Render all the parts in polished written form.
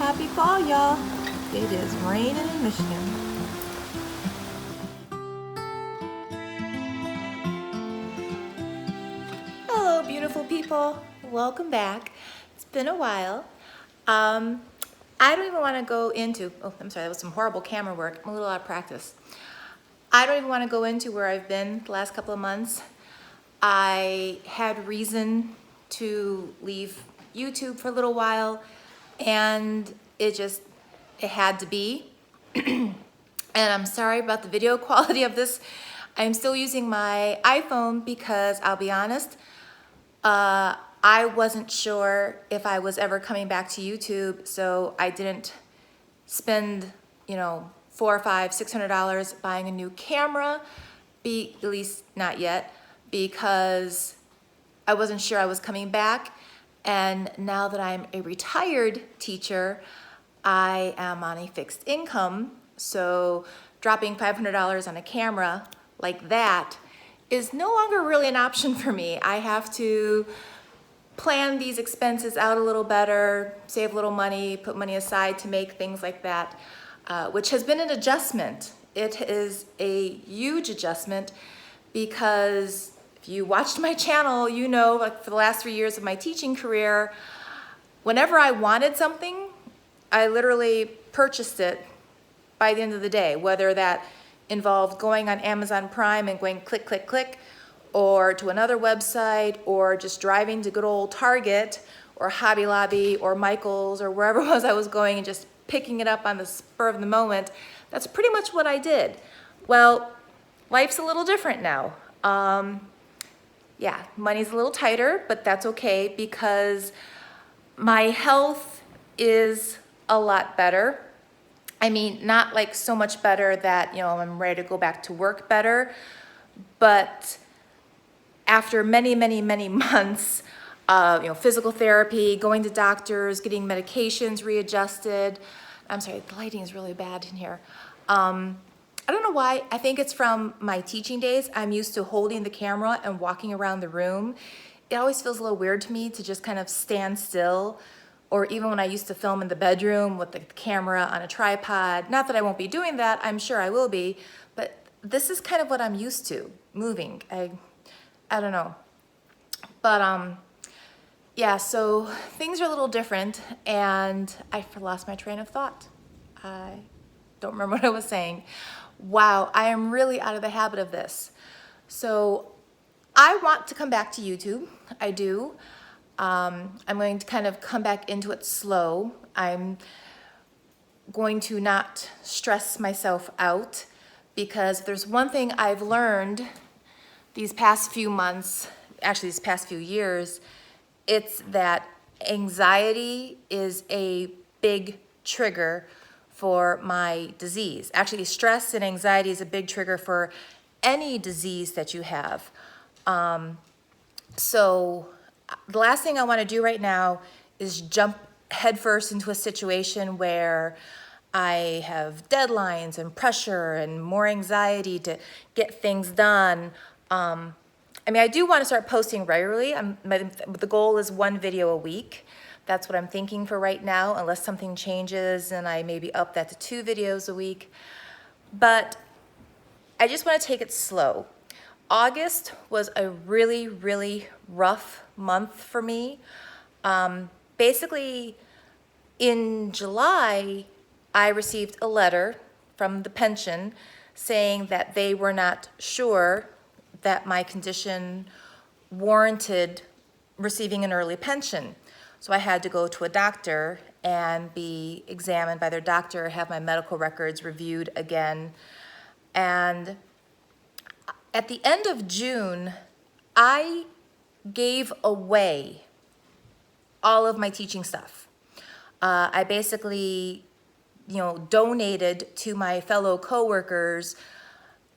Happy fall, y'all. It is raining in Michigan. Hello, beautiful people. Welcome back. It's been a while. I don't even want to go into, I'm sorry, that was some horrible camera work. I'm a little out of practice. I don't even want to go into where I've been the last couple of months. I had reason to leave YouTube for a little while, and it had to be. And I'm sorry about the video quality of this. I'm still using my iPhone because I'll be honest, I wasn't sure if I was ever coming back to YouTube, so I didn't spend, $400 or $600 buying a new camera, at least not yet, because I wasn't sure I was coming back. And now that I'm a retired teacher, I am on a fixed income, so dropping $500 on a camera like that is no longer really an option for me. I have to plan these expenses out a little better, save a little money, put money aside to make things like that, which has been an adjustment. It is a huge adjustment because if you watched my channel, you know, like for the last 3 years of my teaching career, whenever I wanted something, I literally purchased it by the end of the day, whether that involved going on Amazon Prime and going click, click, click, or to another website, or just driving to good old Target or Hobby Lobby or Michael's or wherever it was I was going and just picking it up on the spur of the moment. That's pretty much what I did. Well, life's a little different now. Yeah, money's a little tighter, but that's okay because my health is a lot better. I mean, not like so much better that, I'm ready to go back to work better, but after many, many, many months of, physical therapy, going to doctors, getting medications readjusted. I'm sorry, the lighting is really bad in here. I don't know why. I think it's from my teaching days. I'm used to holding the camera and walking around the room. It always feels a little weird to me to just kind of stand still, or even when I used to film in the bedroom with the camera on a tripod. Not that I won't be doing that, I'm sure I will be, but this is kind of what I'm used to, moving. I don't know. But yeah, so things are a little different, and I lost my train of thought. I don't remember what I was saying. Wow, I am really out of the habit of this. So I want to come back to YouTube. I do. I'm going to kind of come back into it slow. I'm going to not stress myself out, because if there's one thing I've learned these past few months, actually these past few years, it's that anxiety is a big trigger for my disease. Actually, stress and anxiety is a big trigger for any disease that you have. So the last thing I want to do right now is jump headfirst into a situation where I have deadlines and pressure and more anxiety to get things done. I do want to start posting regularly. The goal is 1 video a week. That's what I'm thinking for right now, unless something changes and I maybe up that to 2 videos a week. But I just want to take it slow. August was a really, really rough month for me. Basically, in July, I received a letter from the pension saying that they were not sure that my condition warranted receiving an early pension. So I had to go to a doctor and be examined by their doctor, have my medical records reviewed again. And at the end of June, I gave away all of my teaching stuff. I basically, donated to my fellow coworkers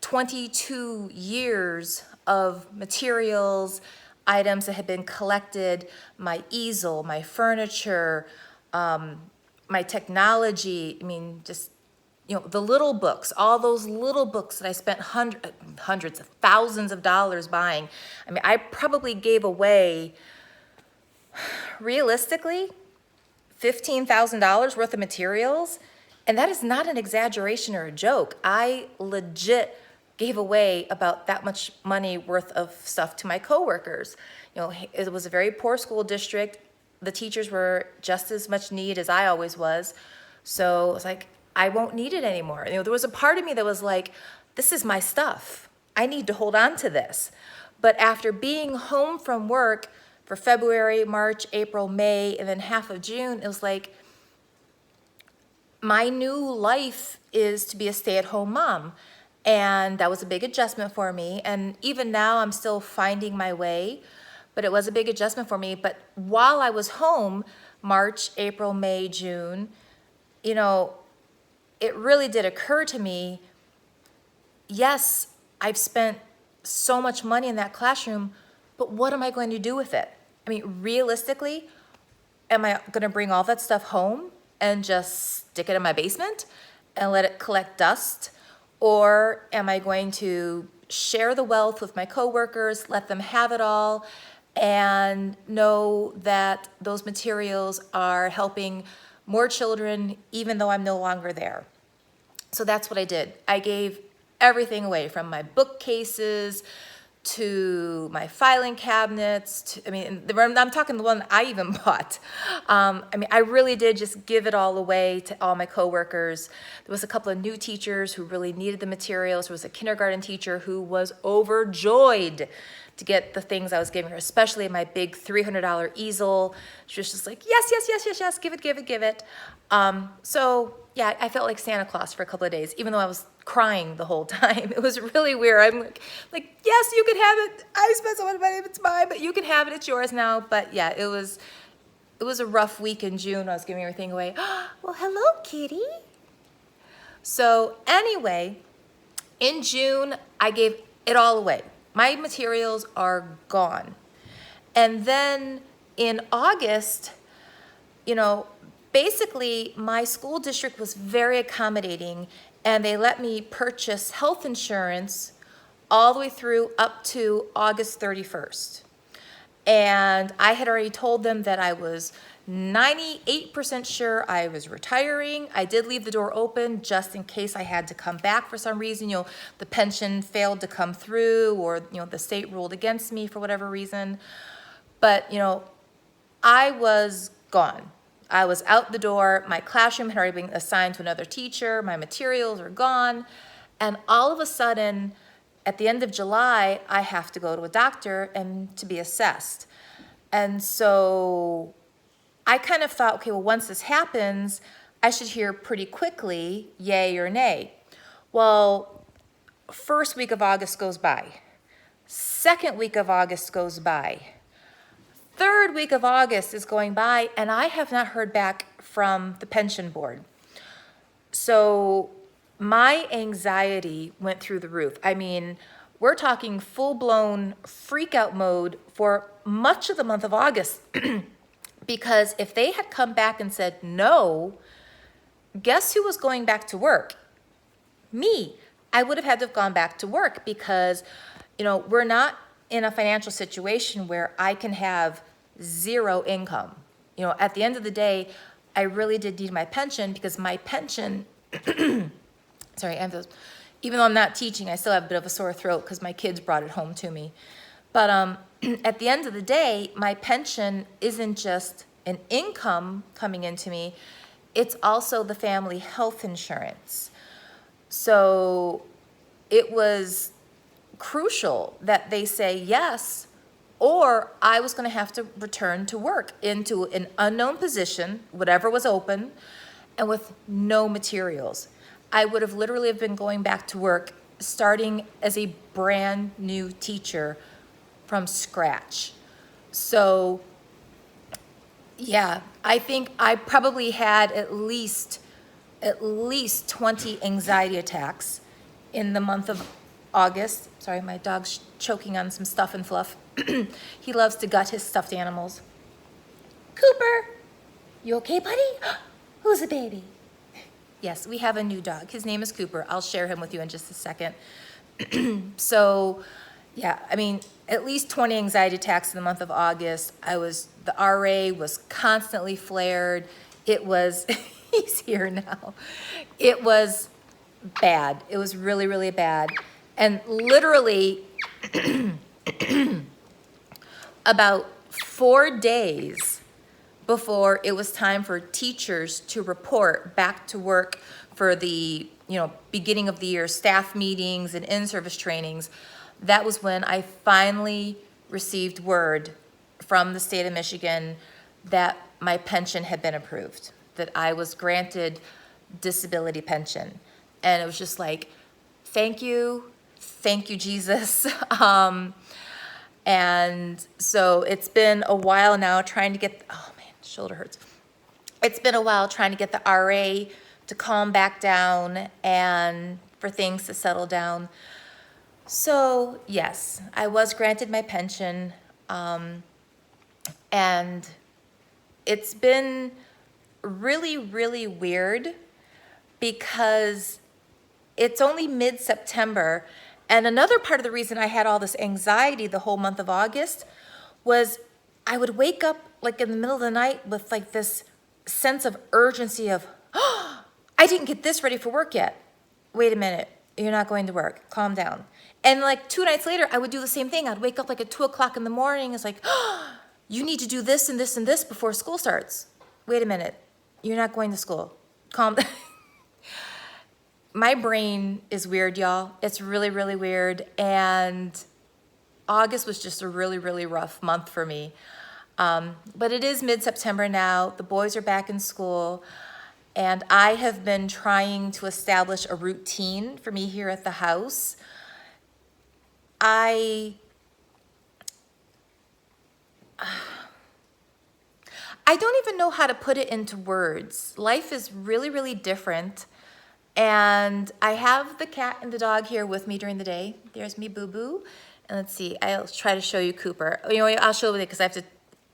22 years of materials, items that had been collected, my easel, my furniture, my technology, the little books, all those little books that I spent hundreds of thousands of dollars buying. I probably gave away, realistically, $15,000 worth of materials. And that is not an exaggeration or a joke. I legit gave away about that much money worth of stuff to my coworkers. It was a very poor school district. The teachers were just as much need as I always was. So it was like, I won't need it anymore. There was a part of me that was like, this is my stuff. I need to hold on to this. But after being home from work for February, March, April, May, and then half of June, it was like, my new life is to be a stay-at-home mom. And that was a big adjustment for me. And even now, I'm still finding my way, but it was a big adjustment for me. But while I was home, March, April, May, June, it really did occur to me, yes, I've spent so much money in that classroom, but what am I going to do with it? I mean, realistically, am I going to bring all that stuff home and just stick it in my basement and let it collect dust? Or am I going to share the wealth with my coworkers, let them have it all, and know that those materials are helping more children even though I'm no longer there? So that's what I did. I gave everything away, from my bookcases to my filing cabinets. I'm talking the one I even bought. I really did just give it all away to all my coworkers. There was a couple of new teachers who really needed the materials. There was a kindergarten teacher who was overjoyed to get the things I was giving her, especially my big $300 easel. She was just like, yes, yes, yes, yes, yes, give it, give it, give it. So yeah, I felt like Santa Claus for a couple of days, even though I was crying the whole time. It was really weird. I'm like, yes, you can have it. I spent so much money, it's mine, but you can have it. It's yours now. But yeah, it was a rough week in June. I was giving everything away. Well, hello, kitty. So anyway, in June, I gave it all away. My materials are gone. And then in August, basically my school district was very accommodating, and they let me purchase health insurance all the way through up to August 31st. And I had already told them that I was 98% sure I was retiring. I did leave the door open just in case I had to come back for some reason. The pension failed to come through, or the state ruled against me for whatever reason. But I was gone. I was out the door. My classroom had already been assigned to another teacher. My materials are gone. And all of a sudden, at the end of July, I have to go to a doctor and to be assessed. And so I kind of thought, okay, well, once this happens, I should hear pretty quickly, yay or nay. Well, first week of August goes by. Second week of August goes by. Third week of August is going by, and I have not heard back from the pension board. So my anxiety went through the roof. We're talking full-blown freak-out mode for much of the month of August. Because if they had come back and said no, guess who was going back to work? Me. I would have had to have gone back to work because, we're not in a financial situation where I can have zero income. At the end of the day, I really did need my pension, because my pension, sorry, even though I'm not teaching, I still have a bit of a sore throat because my kids brought it home to me. But at the end of the day, my pension isn't just an income coming into me, it's also the family health insurance. So it was crucial that they say yes, or I was going to have to return to work into an unknown position, whatever was open, and with no materials. I would have literally been going back to work, starting as a brand new teacher from scratch. So yeah, I think I probably had at least 20 anxiety attacks in the month of August. Sorry, my dog's choking on some stuff and fluff. He loves to gut his stuffed animals. Cooper, you okay, buddy? Who's the baby? Yes, we have a new dog. His name is Cooper. I'll share him with you in just a second. So yeah, at least 20 anxiety attacks in the month of August. The RA was constantly flared. It was, he's here now. It was bad. It was really, really bad. And literally about 4 days before it was time for teachers to report back to work for the, beginning of the year staff meetings and in-service trainings, that was when I finally received word from the state of Michigan that my pension had been approved, that I was granted disability pension. And it was just like, thank you, Jesus. And so it's been a while now trying to get, oh man, shoulder hurts. It's been a while trying to get the RA to calm back down and for things to settle down. So yes, I was granted my pension, and it's been really, really weird because it's only mid-September. And another part of the reason I had all this anxiety the whole month of August was I would wake up like in the middle of the night with like this sense of urgency of, oh, I didn't get this ready for work yet. Wait a minute, you're not going to work, calm down. And like 2 nights later, I would do the same thing. I'd wake up like at 2 o'clock in the morning. It's like, oh, you need to do this and this and this before school starts. Wait a minute, you're not going to school, calm down. My brain is weird, y'all. It's really, really weird. And August was just a really, really rough month for me. But it is mid-September now. The boys are back in school. And I have been trying to establish a routine for me here at the house. I don't even know how to put it into words. Life is really, really different. And I have the cat and the dog here with me during the day. There's me, Boo Boo. And let's see, I'll try to show you Cooper. I'll show it because I have to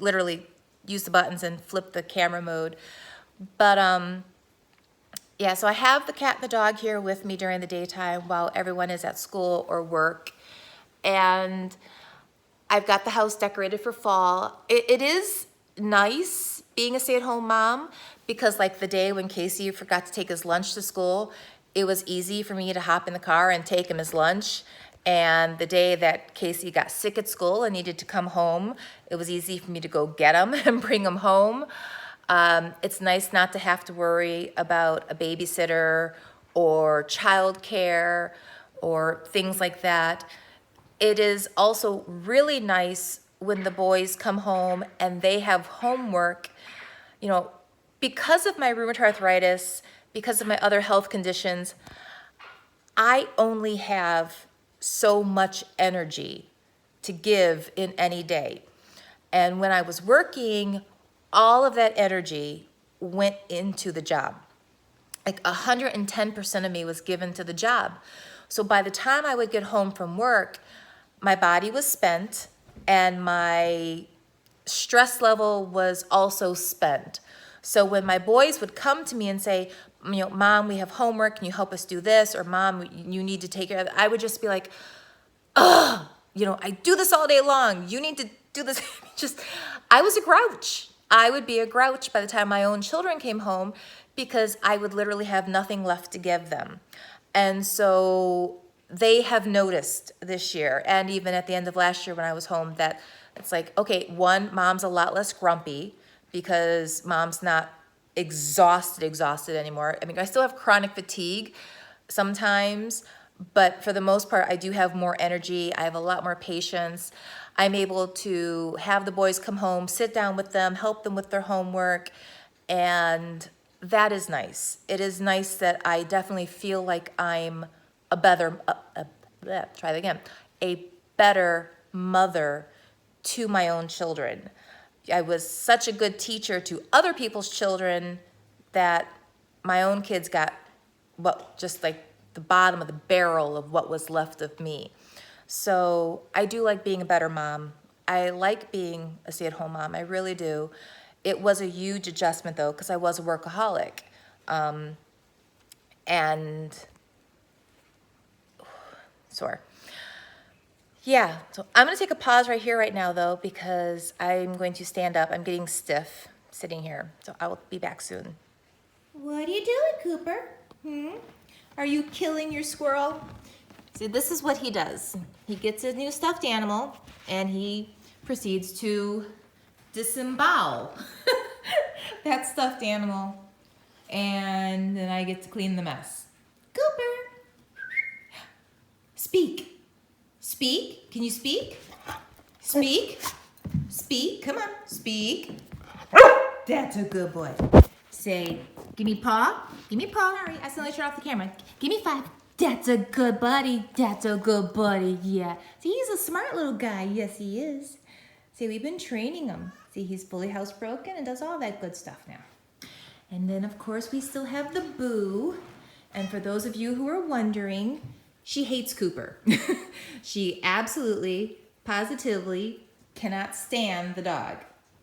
literally use the buttons and flip the camera mode. But yeah, so I have the cat and the dog here with me during the daytime while everyone is at school or work. And I've got the house decorated for fall. It is nice being a stay-at-home mom because like the day when Casey forgot to take his lunch to school, it was easy for me to hop in the car and take him his lunch. And the day that Casey got sick at school and needed to come home, it was easy for me to go get him and bring him home. It's nice not to have to worry about a babysitter or childcare or things like that. It is also really nice when the boys come home and they have homework. Because of my rheumatoid arthritis, because of my other health conditions, I only have so much energy to give in any day. And when I was working, all of that energy went into the job. Like 110% of me was given to the job. So by the time I would get home from work, my body was spent and my stress level was also spent. So when my boys would come to me and say, Mom, we have homework, can you help us do this? Or Mom, you need to take care of it. I would just be like, ugh, I do this all day long. You need to do this. I was a grouch. I would be a grouch by the time my own children came home because I would literally have nothing left to give them. And so they have noticed this year, and even at the end of last year when I was home, that it's like, okay, one, Mom's a lot less grumpy because Mom's not exhausted anymore. I mean, I still have chronic fatigue sometimes, but for the most part, I do have more energy. I have a lot more patience. I'm able to have the boys come home, sit down with them, help them with their homework, and that is nice. It is nice that I definitely feel like I'm a better mother to my own children. I was such a good teacher to other people's children that my own kids got just like the bottom of the barrel of what was left of me. So I do like being a better mom. I like being a stay-at-home mom. I really do. It was a huge adjustment though, because I was a workaholic. Yeah, so I'm gonna take a pause right here right now though, because I'm going to stand up. I'm getting stiff. sitting here. So I will be back soon. What are you doing, Cooper? Are you killing your squirrel? See, this is what he does. He gets a new stuffed animal and he proceeds to disembowel that stuffed animal, and then I get to clean the mess. Cooper! Speak. Speak. Can you speak? Speak. Speak. Come on. Speak. That's a good boy. Say, give me paw. Give me paw. Sorry, I accidentally turned off the camera. Give me 5. That's a good buddy. That's a good buddy. Yeah. See, he's a smart little guy. Yes, he is. See, we've been training him. See, he's fully housebroken and does all that good stuff now. And then, of course, we still have the Boo. And for those of you who are wondering, she hates Cooper. She absolutely, positively cannot stand the dog.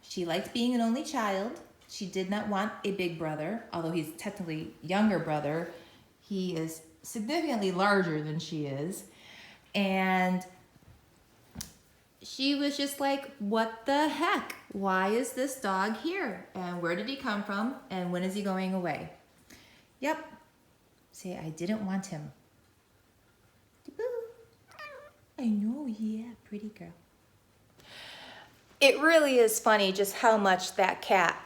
She likes being an only child. She did not want a big brother, although he's technically younger brother. He is significantly larger than she is. And she was just like, what the heck? Why is this dog here? And where did he come from? And when is he going away? Yep. See, I didn't want him. I know, yeah, pretty girl. It really is funny just how much that cat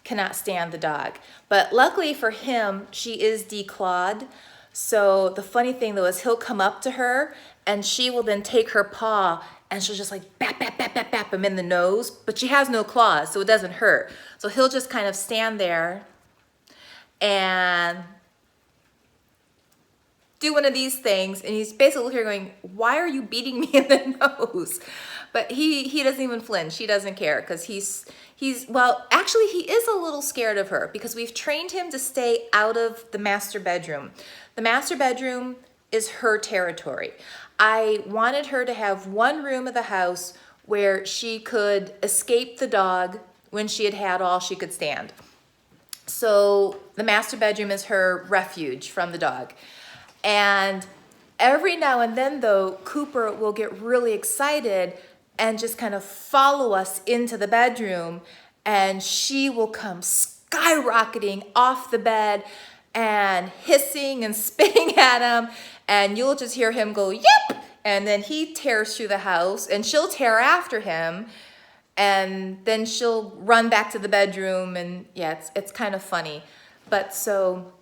cannot stand the dog. But luckily for him, she is declawed. So the funny thing though is he'll come up to her and she will then take her paw and she'll just like bap, bap, bap, bap, bap him in the nose, but she has no claws, so it doesn't hurt. So he'll just kind of stand there and do one of these things, and he's basically looking here going, why are you beating me in the nose? But he doesn't even flinch. He doesn't care because well, actually he is a little scared of her because we've trained him to stay out of the master bedroom. The master bedroom is her territory. I wanted her to have one room of the house where she could escape the dog when she had had all she could stand. So the master bedroom is her refuge from the dog. And every now and then, though, Cooper will get really excited and just kind of follow us into the bedroom, and she will come skyrocketing off the bed and hissing and spitting at him, and you'll just hear him go, yep, and then he tears through the house, and she'll tear after him, and then she'll run back to the bedroom, and yeah, it's kind of funny. But so...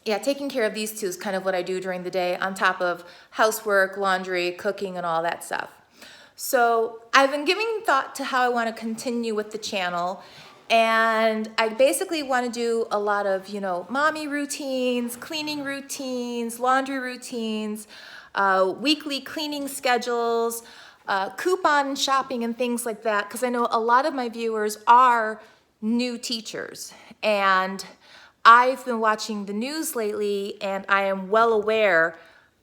yeah, taking care of these two is kind of what I do during the day on top of housework, laundry, cooking, and all that stuff. So I've been giving thought to how I want to continue with the channel, and I basically want to do a lot of, mommy routines, cleaning routines, laundry routines, weekly cleaning schedules, coupon shopping and things like that, because I know a lot of my viewers are new teachers, and I've been watching the news lately, and I am well aware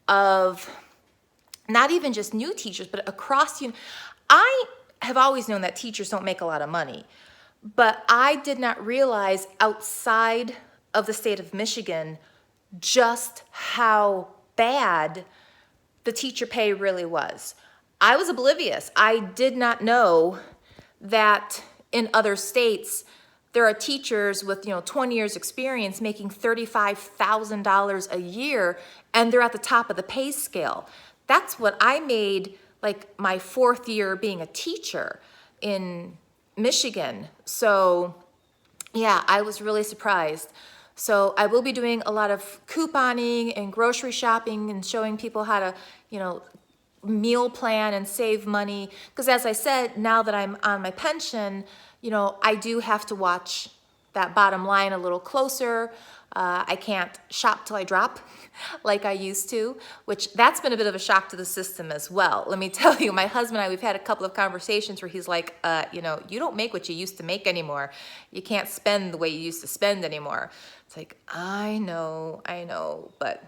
of not even just new teachers, but across, I have always known that teachers don't make a lot of money, but I did not realize outside of the state of Michigan just how bad the teacher pay really was. I was oblivious. I did not know that in other states, there are teachers with 20 years experience making $35,000 a year, and they're at the top of the pay scale. That's what I made like my 4th year being a teacher in Michigan. So yeah, I was really surprised. So I will be doing a lot of couponing and grocery shopping and showing people how to, meal plan and save money. Because as I said, now that I'm on my pension, I do have to watch that bottom line a little closer. I can't shop till I drop like I used to, which that's been a bit of a shock to the system as well. Let me tell you, my husband and I, we've had a couple of conversations where he's like, you don't make what you used to make anymore. You can't spend the way you used to spend anymore. It's like, I know, but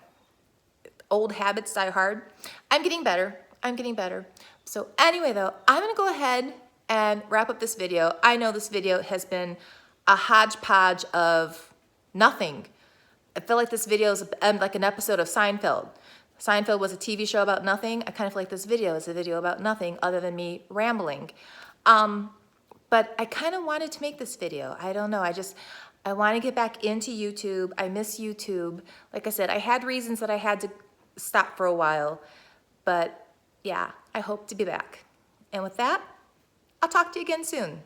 old habits die hard. I'm getting better. So anyway, though, I'm going to go ahead and wrap up this video. I know this video has been a hodgepodge of nothing. I feel like this video is like an episode of Seinfeld. Seinfeld was a TV show about nothing. I kind of feel like this video is a video about nothing other than me rambling. but I kind of wanted to make this video. I don't know, I want to get back into YouTube. I miss YouTube. Like I said, I had reasons that I had to stop for a while, but yeah, I hope to be back. And with that, I'll talk to you again soon.